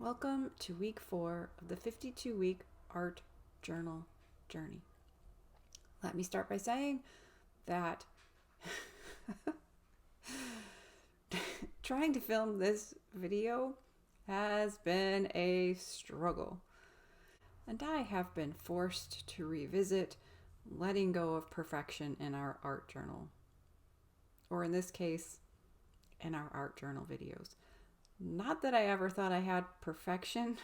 Welcome to week 4 of the 52-week art journal journey. Let me start by saying that trying to film this video has been a struggle, and I have been forced to revisit letting go of perfection in our art journal, or in this case, in our art journal videos. Not that I ever thought I had perfection,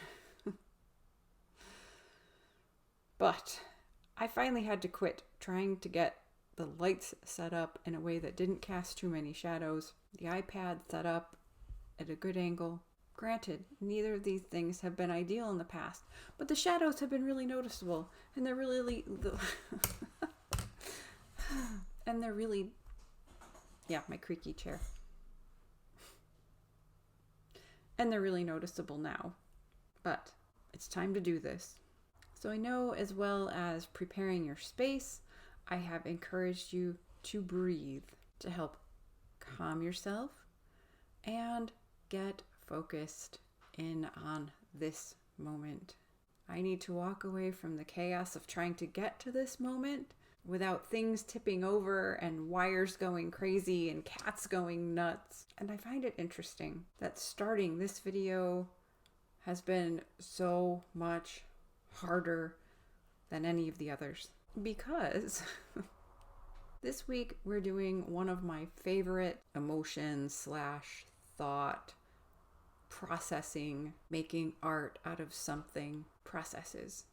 but I finally had to quit trying to get the lights set up in a way that didn't cast too many shadows, the iPad set up at a good angle. Granted, neither of these things have been ideal in the past, but the shadows have been really noticeable, and they're really my creaky chair. And they're really noticeable now. But it's time to do this. So I know, as well as preparing your space, I have encouraged you to breathe to help calm yourself and get focused in on this moment. I need to walk away from the chaos of trying to get to this moment without things tipping over and wires going crazy and cats going nuts. And I find it interesting that starting this video has been so much harder than any of the others, because this week we're doing one of my favorite emotions / thought processing, making art out of something processes.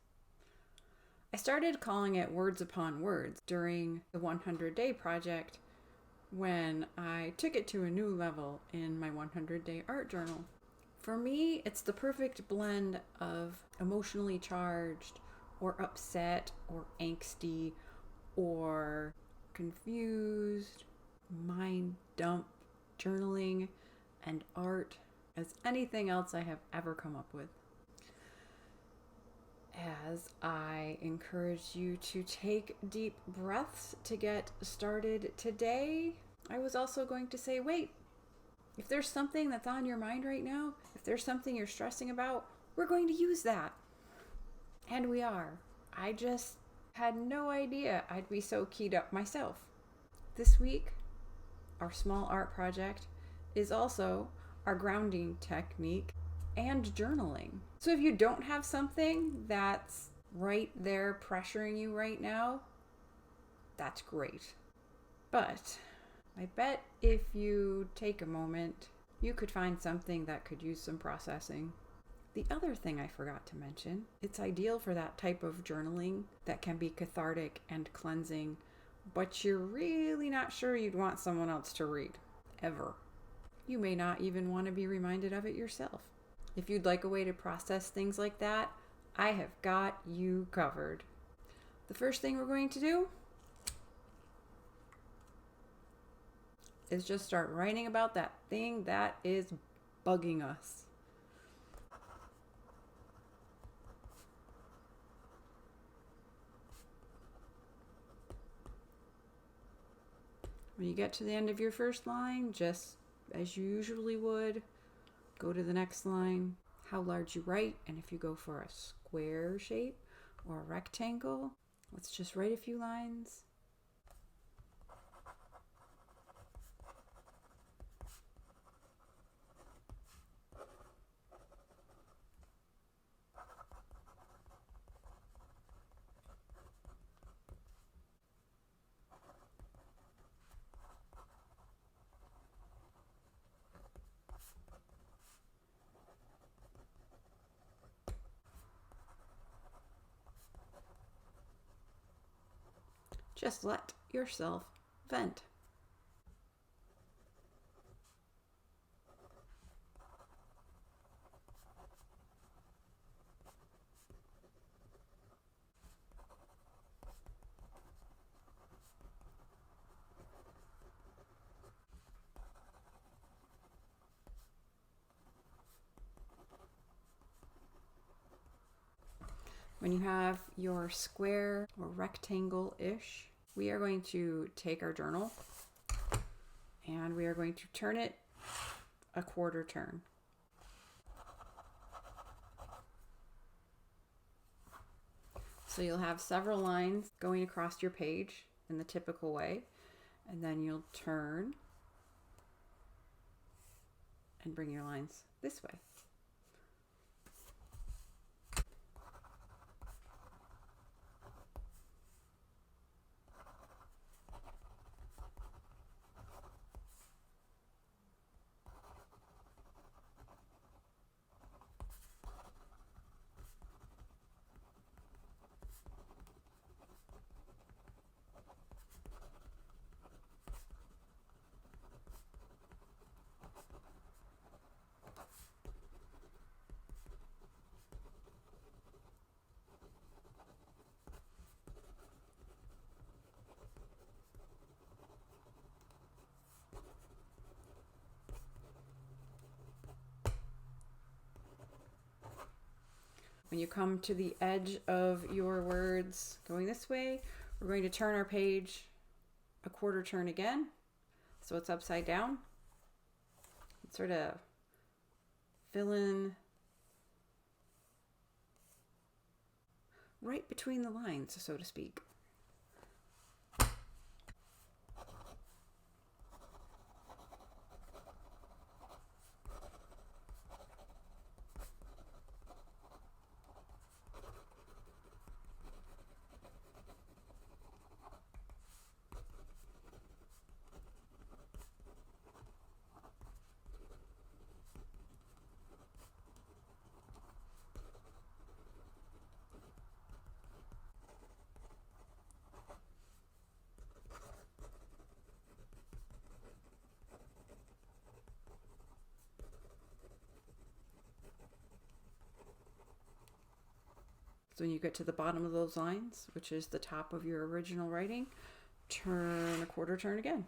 I started calling it Words Upon Words during the 100-day project when I took it to a new level in my 100-day art journal. For me, it's the perfect blend of emotionally charged or upset or angsty or confused, mind dump journaling and art as anything else I have ever come up with. As I encourage you to take deep breaths to get started today, I was also going to say, wait, if there's something that's on your mind right now, if there's something you're stressing about, we're going to use that. And we are. I just had no idea I'd be so keyed up myself. This week, our small art project is also our grounding technique and journaling. So if you don't have something that's right there pressuring you right now, that's great. But I bet if you take a moment, you could find something that could use some processing. The other thing I forgot to mention, it's ideal for that type of journaling that can be cathartic and cleansing, but you're really not sure you'd want someone else to read, ever. You may not even want to be reminded of it yourself. If you'd like a way to process things like that, I have got you covered. The first thing we're going to do is just start writing about that thing that is bugging us. When you get to the end of your first line, just as you usually would, go to the next line, how large you write, and if you go for a square shape or a rectangle, let's just write a few lines. Just let yourself vent. When you have your square or rectangle-ish, we are going to take our journal and we are going to turn it a quarter turn. So you'll have several lines going across your page in the typical way, and then you'll turn and bring your lines this way. When you come to the edge of your words going this way, we're going to turn our page a quarter turn again, so it's upside down. Sort of fill in right between the lines, so to speak. So when you get to the bottom of those lines, which is the top of your original writing, turn a quarter turn again.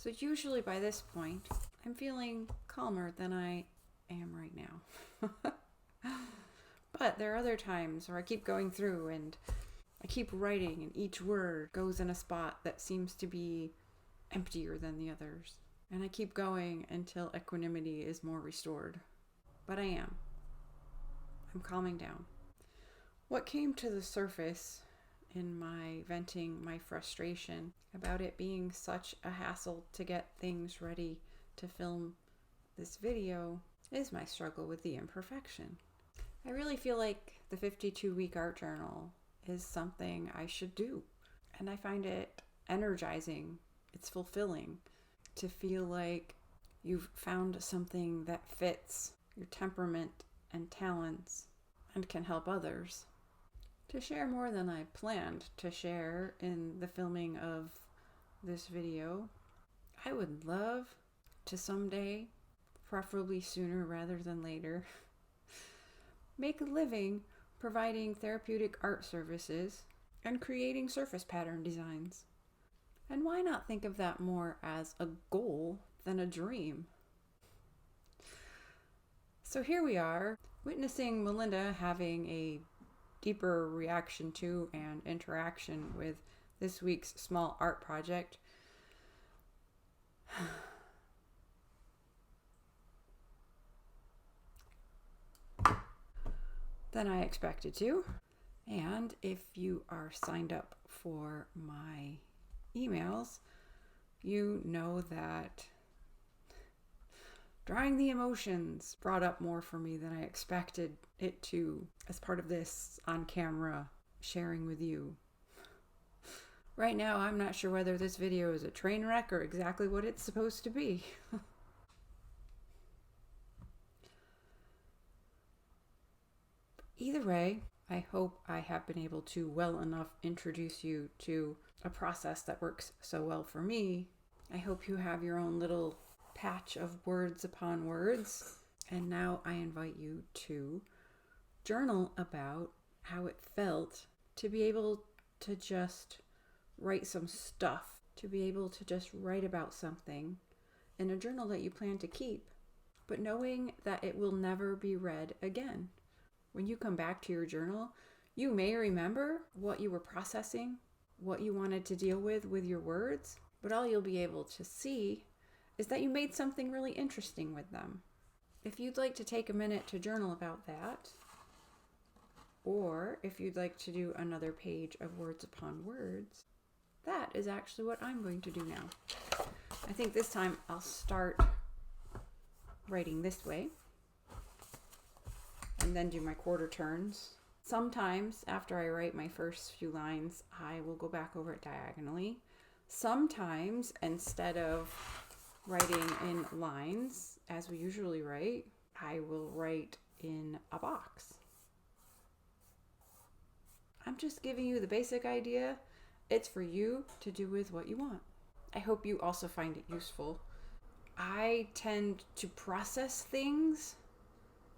So usually by this point, I'm feeling calmer than I am right now. But there are other times where I keep going through and I keep writing and each word goes in a spot that seems to be emptier than the others. And I keep going until equanimity is more restored. But I am. I'm calming down. What came to the surface in my venting my frustration about it being such a hassle to get things ready to film this video is my struggle with the imperfection. I really feel like the 52-week art journal is something I should do, and I find it energizing. It's fulfilling to feel like you've found something that fits your temperament and talents and can help others. To share more than I planned to share in the filming of this video, I would love to someday, preferably sooner rather than later, make a living providing therapeutic art services and creating surface pattern designs. And why not think of that more as a goal than a dream? So here we are, witnessing Melinda having a deeper reaction to and interaction with this week's small art project. Than I expected to. And if you are signed up for my emails, you know that drawing the emotions brought up more for me than I expected it to as part of this on-camera sharing with you. Right now, I'm not sure whether this video is a train wreck or exactly what it's supposed to be. Either way, I hope I have been able to well enough introduce you to a process that works so well for me. I hope you have your own little patch of words upon words. And now I invite you to journal about how it felt to be able to just write some stuff, to be able to just write about something in a journal that you plan to keep, but knowing that it will never be read again. When you come back to your journal, you may remember what you were processing, what you wanted to deal with your words, but all you'll be able to see is that you made something really interesting with them. If you'd like to take a minute to journal about that, or if you'd like to do another page of words upon words, that is actually what I'm going to do now. I think this time I'll start writing this way and then do my quarter turns. Sometimes after I write my first few lines, I will go back over it diagonally. Sometimes instead of writing in lines as we usually write, I will write in a box. I'm just giving you the basic idea. It's for you to do with what you want. I hope you also find it useful. I tend to process things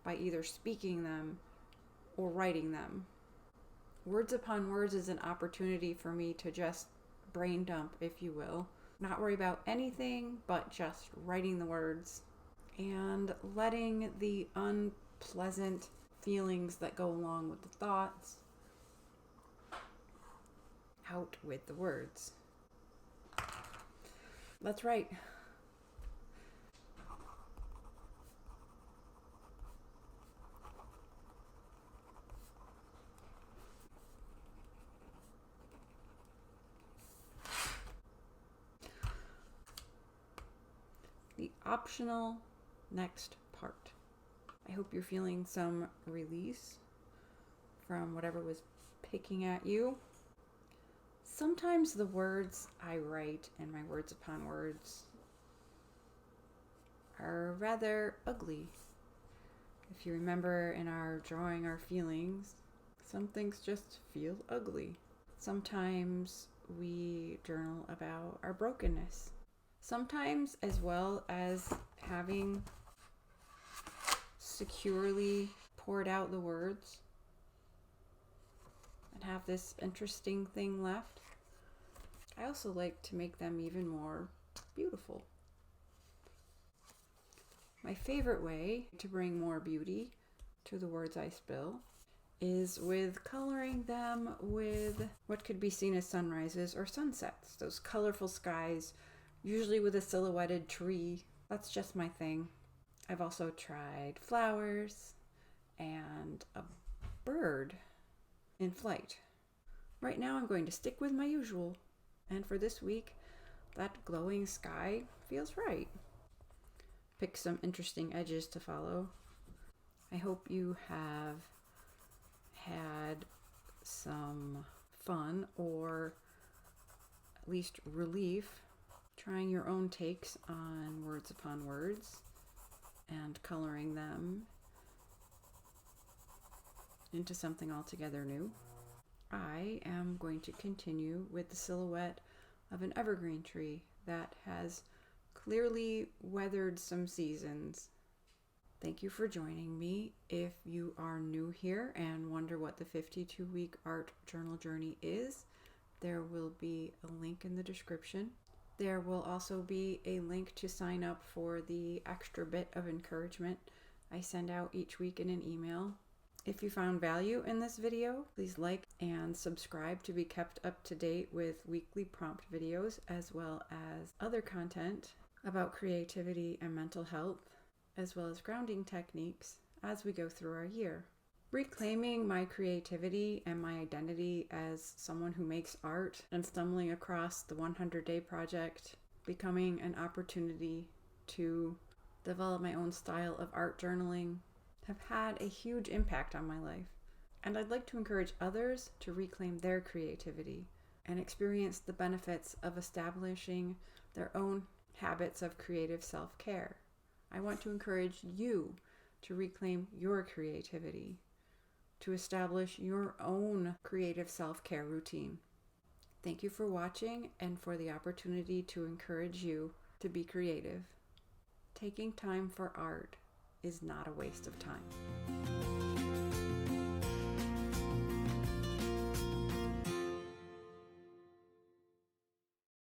by either speaking them or writing them. Words upon words is an opportunity for me to just brain dump, if you will. Not worry about anything but just writing the words and letting the unpleasant feelings that go along with the thoughts out with the words. Let's write. The optional next part. I hope you're feeling some release from whatever was picking at you. Sometimes the words I write in my words upon words are rather ugly. If you remember in our drawing our feelings, some things just feel ugly. Sometimes we journal about our brokenness. Sometimes, as well as having securely poured out the words and have this interesting thing left, I also like to make them even more beautiful. My favorite way to bring more beauty to the words I spill is with coloring them with what could be seen as sunrises or sunsets, those colorful skies, usually with a silhouetted tree. That's just my thing. I've also tried flowers and a bird in flight. Right now I'm going to stick with my usual. And for this week, that glowing sky feels right. Pick some interesting edges to follow. I hope you have had some fun or at least relief trying your own takes on words upon words and coloring them into something altogether new. I am going to continue with the silhouette of an evergreen tree that has clearly weathered some seasons. Thank you for joining me. If you are new here and wonder what the 52-week art journal journey is, there will be a link in the description. There will also be a link to sign up for the extra bit of encouragement I send out each week in an email. If you found value in this video, please like and subscribe to be kept up to date with weekly prompt videos as well as other content about creativity and mental health, as well as grounding techniques as we go through our year. Reclaiming my creativity and my identity as someone who makes art and stumbling across the 100-day project, becoming an opportunity to develop my own style of art journaling, have had a huge impact on my life. And I'd like to encourage others to reclaim their creativity and experience the benefits of establishing their own habits of creative self-care. I want to encourage you to reclaim your creativity. to establish your own creative self-care routine. Thank you for watching and for the opportunity to encourage you to be creative. Taking time for art is not a waste of time.